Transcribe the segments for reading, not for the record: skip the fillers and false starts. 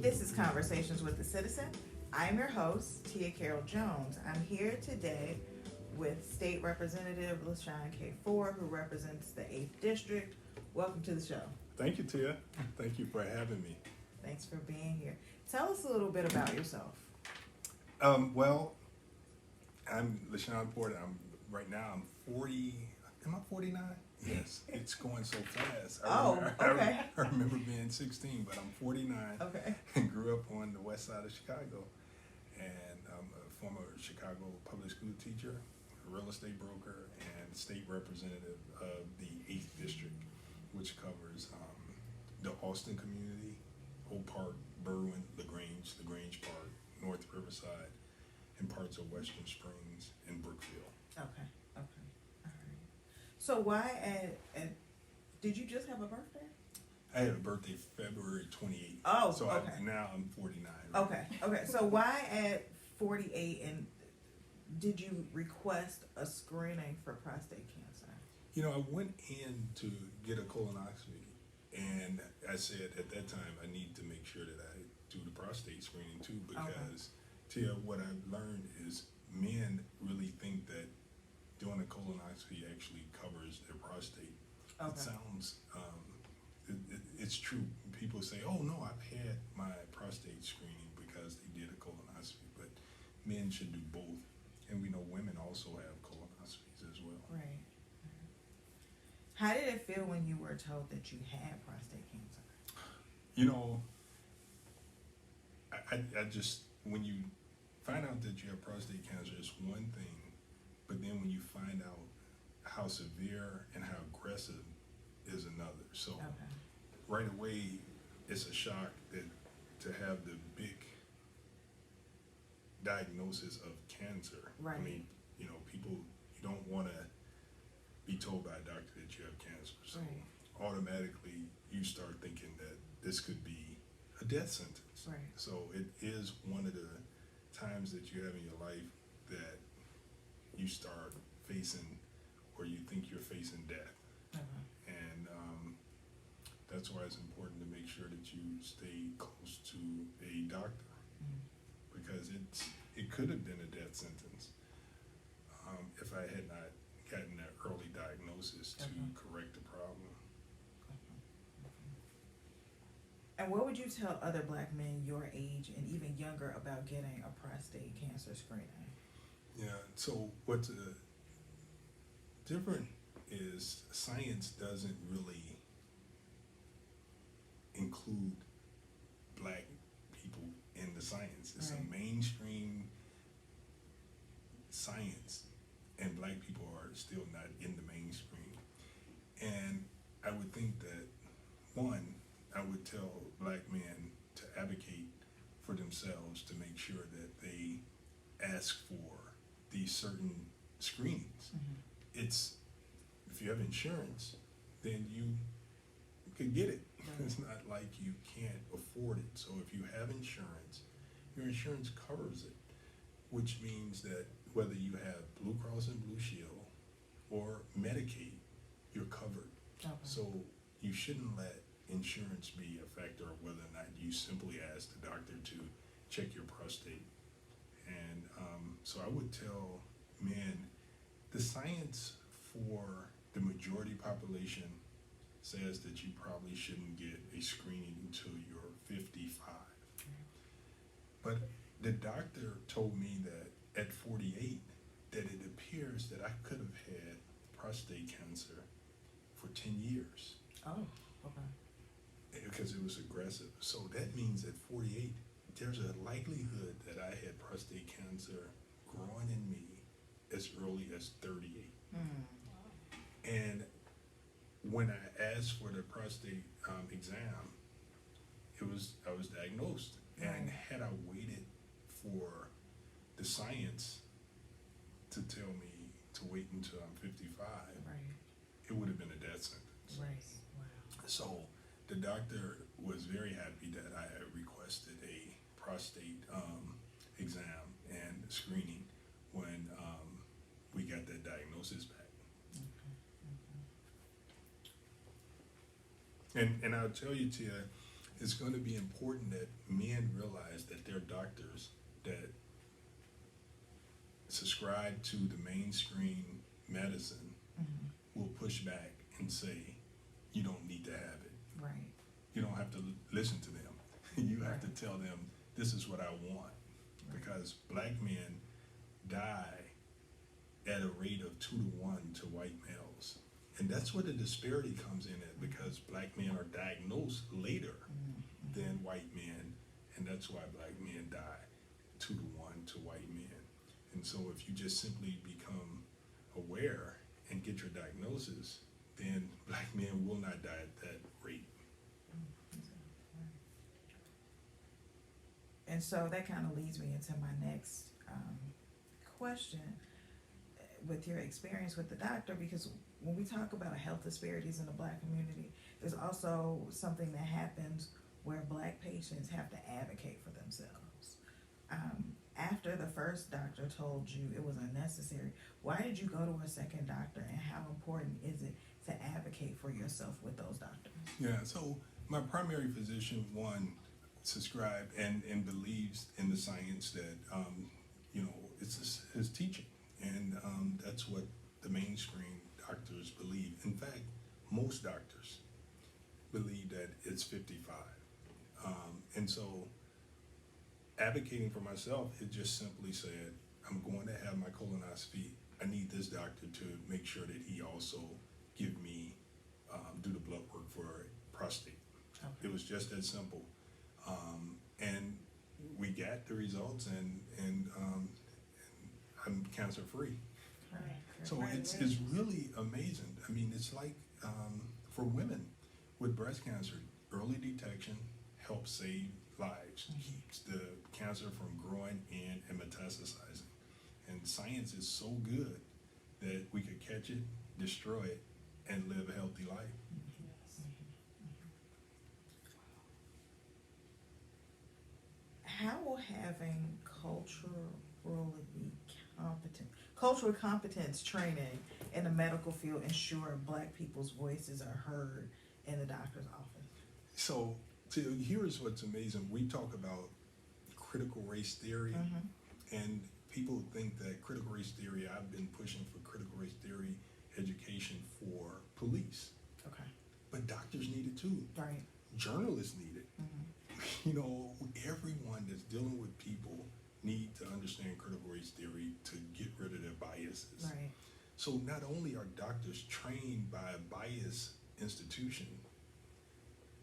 This is Conversations with the Citizen. I'm your host, Tia Carroll Jones. I'm here today with State Representative LaShawn Ford, who represents the 8th District. Welcome to the show. Thank you, Tia. Thank you for having me. Thanks for being here. Tell us a little bit about yourself. Well, I'm LaShawn Ford. I'm 40. Am I 49? Yes, it's going so fast. Okay. I remember being 16, but I'm 49. Okay. And grew up on the west side of Chicago. And I'm a former Chicago public school teacher, a real estate broker, and state representative of the 8th District, which covers the Austin community, Oak Park, Berwyn, LaGrange Park, North Riverside, and parts of Western Springs and Brookfield. Okay. All right. So why did you just have a birthday? I had a birthday February 28th. Oh, so okay. Now I'm 49. Okay. So why at 48, and did you request a screening for prostate cancer? You know, I went in to get a colonoscopy, and I said at that time I need to make sure that I do the prostate screening too, because Tia, what I've learned is men really think that doing a colonoscopy actually covers their prostate. Okay. It sounds, it's true. People say, oh no, I've had my prostate screening because they did a colonoscopy, but men should do both. And we know women also have colonoscopies as well. Right. How did it feel when you were told that you had prostate cancer? You know, I just, when you find out that you have prostate cancer, it's one thing, but then when you find out how severe and how aggressive is another. So right away, it's a shock that to have the big diagnosis of cancer. Right. I mean, you know, people, you don't want to be told by a doctor that you have cancer. So automatically you start thinking that this could be a death sentence. Right. So it is one of the times that you have in your life that you start facing, or you think you're facing death. And that's why it's important to make sure that you stay close to a doctor, because it could have been a death sentence if I had not gotten that early diagnosis to correct the problem. And what would you tell other black men your age and even younger about getting a prostate cancer screening? Yeah, so what's different is science doesn't really include black people in the science. It's a mainstream science, and black people are still not in the mainstream. And I would think that, one, I would tell black men to advocate for themselves to make sure that they ask for these certain screenings. It's, if you have insurance, then you can get it. It's not like you can't afford it. So if you have insurance, your insurance covers it, which means that whether you have Blue Cross and Blue Shield or Medicaid, you're covered. So you shouldn't let insurance be a factor of whether or not you simply ask the doctor to check your prostate. And so I would tell men, the science for the majority population says that you probably shouldn't get a screening until you're 55. But the doctor told me that at 48, that it appears that I could have had prostate cancer for 10 years. Because it was aggressive. So that means at 48, there's a likelihood that I had prostate cancer growing in me as early as 38. And when I asked for the prostate exam, I was diagnosed. And had I waited for the science to tell me to wait until I'm 55, it would have been a death sentence. So the doctor was very happy that I had requested a prostate exam and screening when we got that diagnosis back. And I'll tell you, Tia, it's going to be important that men realize that their doctors that subscribe to the mainstream medicine will push back and say, you don't need to have it. Right. You don't have to listen to them. You have to tell them, this is what I want. Because black men die at a rate of 2 to 1 to white males. And that's where the disparity comes in at, because black men are diagnosed later than white men, and that's why black men die 2 to 1 to white men. And so if you just simply become aware and get your diagnosis, then black men will not die at that rate. And so that kind of leads me into my next question with your experience with the doctor, because when we talk about health disparities in the black community, there's also something that happens where black patients have to advocate for themselves. After the first doctor told you it was unnecessary, why did you go to a second doctor, and how important is it to advocate for yourself with those doctors? Yeah, so my primary physician, one, subscribed and believes in the science that, it's his teaching. And that's what the mainstream doctors believe. In fact, most doctors believe that it's 55. And so advocating for myself, it just simply said, I'm going to have my colonoscopy. I need this doctor to make sure that he also give me, do the blood work for prostate. Okay. It was just that simple. And we got the results, and I'm cancer free. Right. So it's really amazing. I mean, it's like for women with breast cancer, early detection helps save lives, keeps the cancer from growing in and metastasizing. And science is so good that we could catch it, destroy it, and live a healthy life. How will having cultural competence training in the medical field ensure black people's voices are heard in the doctor's office? So here's what's amazing. We talk about critical race theory, and people think that critical race theory, I've been pushing for critical race theory education for police. Okay. But doctors need it too. Right. Journalists need it. Everyone that's dealing with people need to understand critical race theory to get rid of their biases. Right. So not only are doctors trained by a biased institution,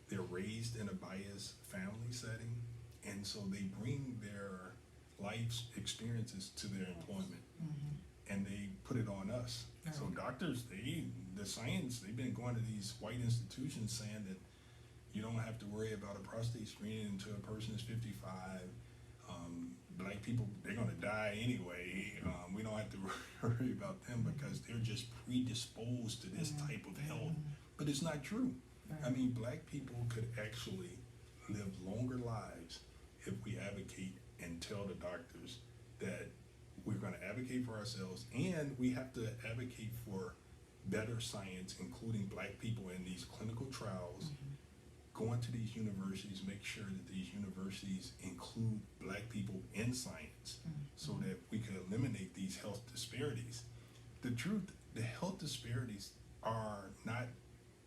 they're raised in a biased family setting, and so they bring their life's experiences to their employment, and they put it on us. Right. So doctors, the science, they've been going to these white institutions saying that you don't have to worry about a prostate screening until a person is 55. Black people, they're going to die anyway. We don't have to worry about them because they're just predisposed to this type of health. But it's not true. Right. I mean, black people could actually live longer lives if we advocate and tell the doctors that we're going to advocate for ourselves, and we have to advocate for better science, including black people in these clinical trials. Going to these universities, make sure that these universities include black people in science so that we can eliminate these health disparities. The truth, the health disparities are not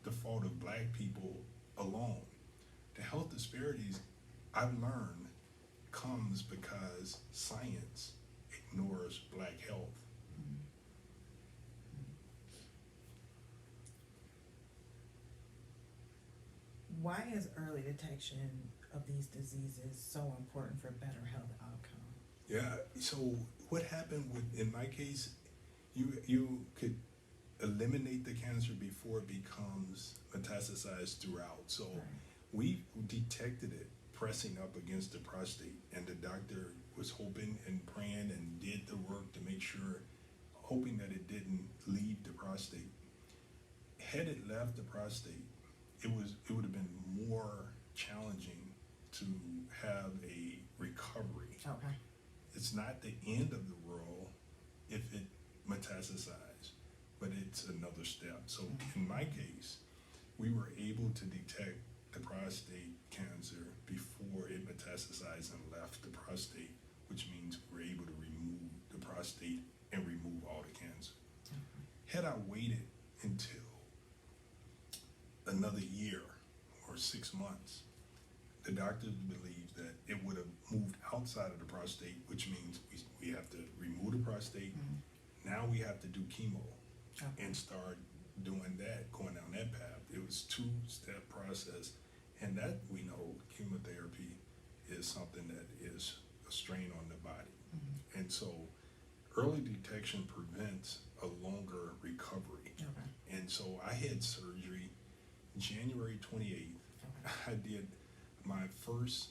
the fault of black people alone. The health disparities, I've learned, comes because science ignores black health. Why is early detection of these diseases so important for better health outcomes? Yeah, so what happened in my case, you could eliminate the cancer before it becomes metastasized throughout. So we detected it pressing up against the prostate, and the doctor was hoping and praying and did the work to make sure, hoping that it didn't leave the prostate. Had it left the prostate, it would have been more challenging to have a recovery. Okay. It's not the end of the world if it metastasized, but it's another step. So in my case, we were able to detect the prostate cancer before it metastasized and left the prostate, which means we're able to remove the prostate and remove all the cancer. Had I waited until another year or 6 months, the doctors believe that it would have moved outside of the prostate, which means we have to remove the prostate. Now we have to do chemo and start doing that, going down that path. It was 2-step process, and that we know chemotherapy is something that is a strain on the body. And so early detection prevents a longer recovery. And so I had surgery January 28th. I did my first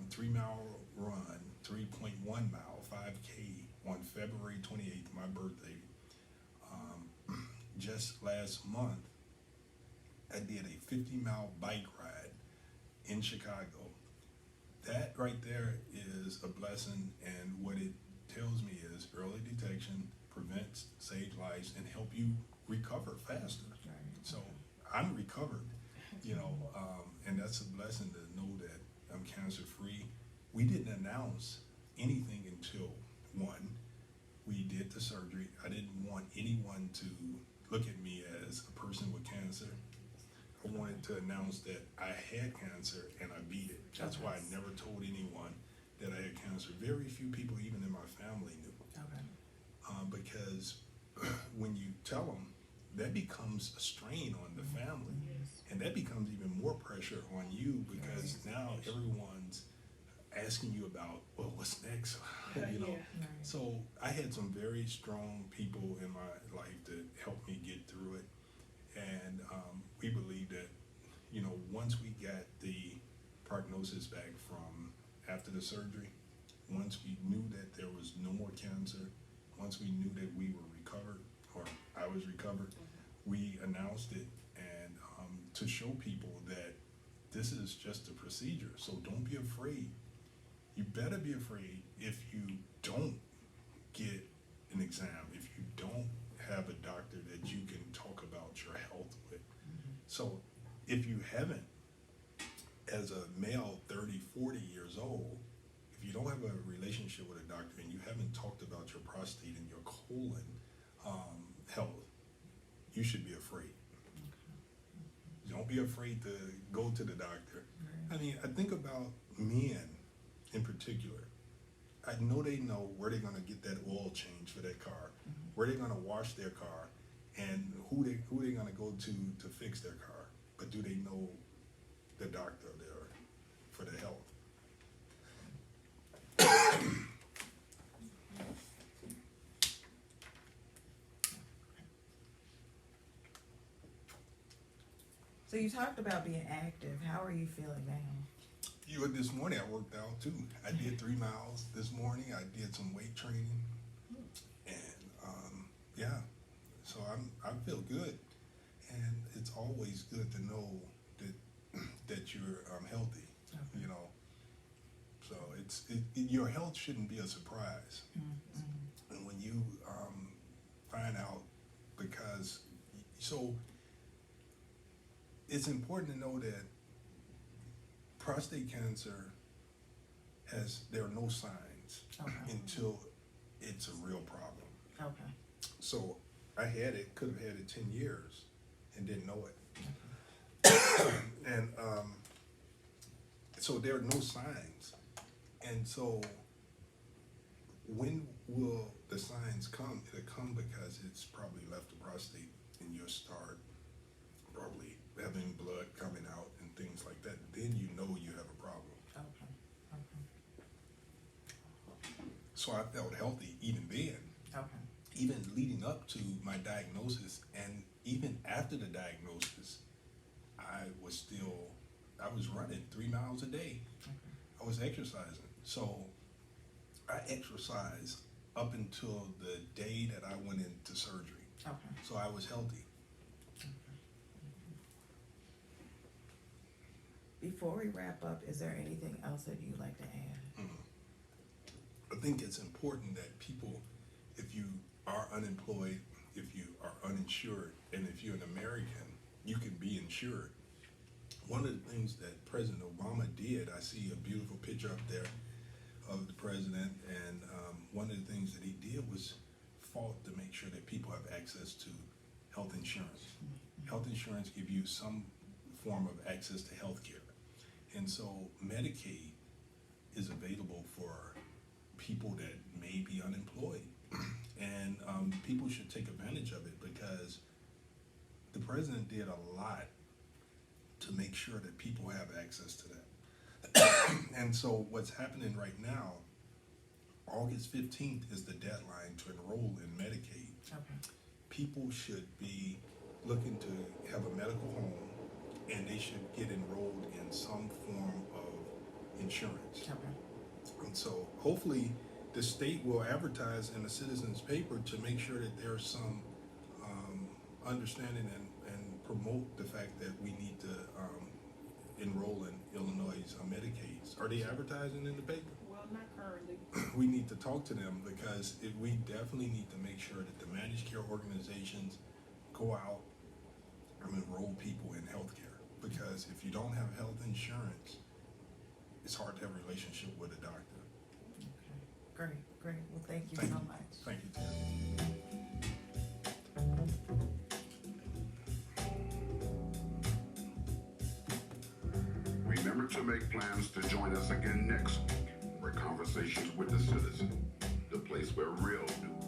3-mile run, 3.1 mile, 5K on February 28th, my birthday. Just last month, I did a 50-mile bike ride in Chicago. That right there is a blessing, and what it tells me is early detection prevents, saves lives, and help you recover faster. So I'm recovered, you know, and that's a blessing to know that I'm cancer free. We didn't announce anything until we did the surgery. I didn't want anyone to look at me as a person with cancer. I wanted to announce that I had cancer and I beat it. That's why I never told anyone that I had cancer. Very few people, even in my family, knew. Because when you tell them, that becomes a strain on the family, and that becomes even more pressure on you, because now everyone's asking you about, well, what's next? You know. So I had some very strong people in my life that helped me get through it, and we believe that, you know, once we got the prognosis back from after the surgery, once we knew that there was no more cancer, once we knew that we were recovered, or I was recovered, we announced it, and to show people that this is just a procedure. So don't be afraid. You better be afraid if you don't get an exam, if you don't have a doctor that you can talk about your health with. So if you haven't, as a male 30, 40 years old, if you don't have a relationship with a doctor and you haven't talked about your prostate and your colon health, you should be afraid. Don't be afraid to go to the doctor. I mean, I think about men in particular. I know they know where they're going to get that oil change for their car, where they're going to wash their car, and who they're going to go to fix their car. But do they know the doctor there for their health? So you talked about being active. How are you feeling now? This morning I worked out too. I did 3 miles this morning. I did some weight training, and so I feel good. And it's always good to know that you're healthy. You know, so your health shouldn't be a surprise. And when you find out, because so it's important to know that prostate cancer there are no signs until it's a real problem. So I could have had it 10 years and didn't know it. And so there are no signs. And so when will the signs come? It'll come because it's probably left the prostate, and you'll start probably having blood coming out and things like that. Then you know you have a problem. So I felt healthy even then. Even leading up to my diagnosis, and even after the diagnosis, I was running 3 miles a day. I was exercising. So I exercised up until the day that I went into surgery. So I was healthy. Before we wrap up, is there anything else that you'd like to add? I think it's important that people, if you are unemployed, if you are uninsured, and if you're an American, you can be insured. one of the things that President Obama did, I see a beautiful picture up there of the president, and one of the things that he did was fought to make sure that people have access to health insurance. Health insurance gives you some form of access to health care. And so Medicaid is available for people that may be unemployed. And people should take advantage of it, because the president did a lot to make sure that people have access to that. And so what's happening right now, August 15th is the deadline to enroll in Medicaid. Okay. People should be looking to have a medical home, and they should get enrolled in some form of insurance. Okay. And so hopefully the state will advertise in the Citizens paper to make sure that there's some understanding and promote the fact that we need to enroll in Illinois' Medicaids. Are they advertising in the paper? Well, not currently. We need to talk to them, because we definitely need to make sure that the managed care organizations go out and enroll people in healthcare. Because if you don't have health insurance, it's hard to have a relationship with a doctor. Okay. Great. Well, thank you so much. Thank you, Terry. Remember to make plans to join us again next week for Conversations with the Citizen, the place where real news